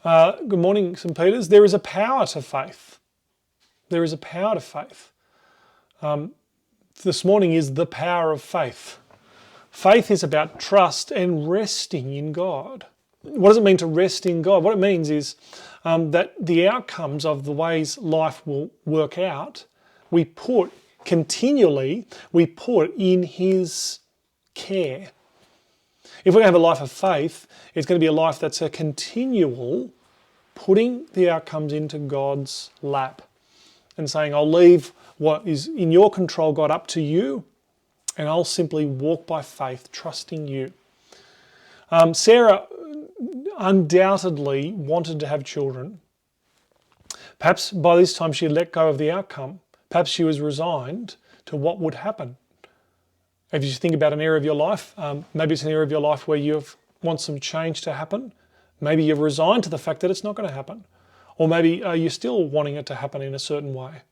Good morning, St. Peter's. There is a power to faith. There is a power to faith. This morning is the power of faith. Faith is about trust and resting in God. What does it mean to rest in God? What it means is that the outcomes of the ways life will work out, we put in His care. If we're going to have a life of faith, it's going to be a life that's a continual putting the outcomes into God's lap and saying, I'll leave what is in your control, God, up to you, and I'll simply walk by faith, trusting you. Sarah undoubtedly wanted to have children. Perhaps by this time she had let go of the outcome. Perhaps she was resigned to what would happen. If you think about an area of your life, maybe it's an area of your life where you want some change to happen. Maybe you've resigned to the fact that it's not going to happen. Or maybe you're still wanting it to happen in a certain way.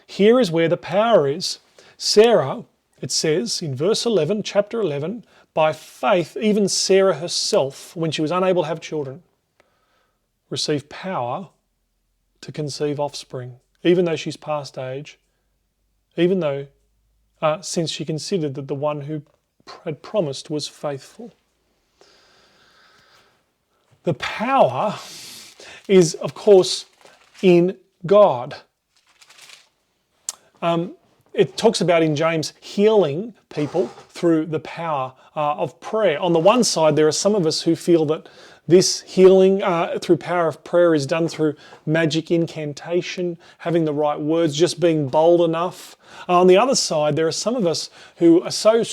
Here is where the power is. Sarah, it says in verse 11, chapter 11, by faith, even Sarah herself, when she was unable to have children, received power to conceive offspring, even though she's past age, even though since she considered that the one who had promised was faithful. The power is, of course, in God. It talks about in James healing people through the power of prayer. On the one side, there are some of us who feel that this healing through power of prayer is done through magic incantation, having the right words, just being bold enough. On the other side, there are some of us who are so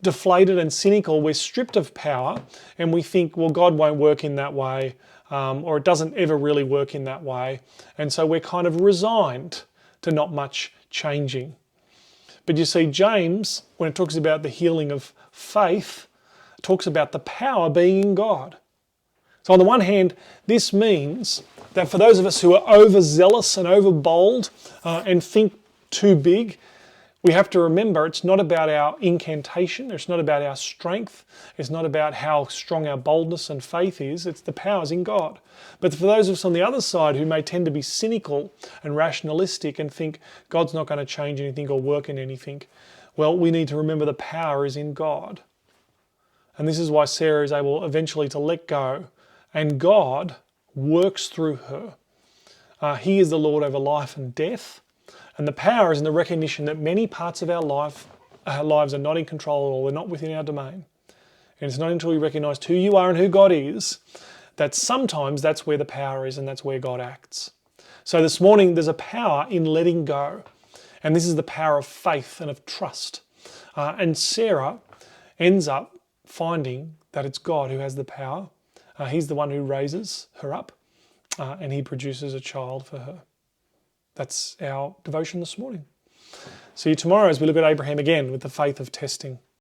deflated and cynical, we're stripped of power, and we think, well, God won't work in that way, or it doesn't ever really work in that way. And so we're kind of resigned to not much changing. But you see, James, when it talks about the healing of faith, talks about the power being in God. So on the one hand, this means that for those of us who are overzealous and overbold and think too big, we have to remember it's not about our incantation, it's not about our strength, it's not about how strong our boldness and faith is, it's the powers in God. But for those of us on the other side who may tend to be cynical and rationalistic and think God's not going to change anything or work in anything, well, we need to remember the power is in God. And this is why Sarah is able eventually to let go, and God works through her. He is the Lord over life and death, and the power is in the recognition that many parts of our lives are not in control at all, they're not within our domain. And it's not until we recognise who you are and who God is that sometimes that's where the power is and that's where God acts. So this morning there's a power in letting go, and this is the power of faith and of trust. And Sarah ends up finding that it's God who has the power. He's the one who raises her up and He produces a child for her. That's our devotion this morning. See you tomorrow as we look at Abraham again with the faith of testing.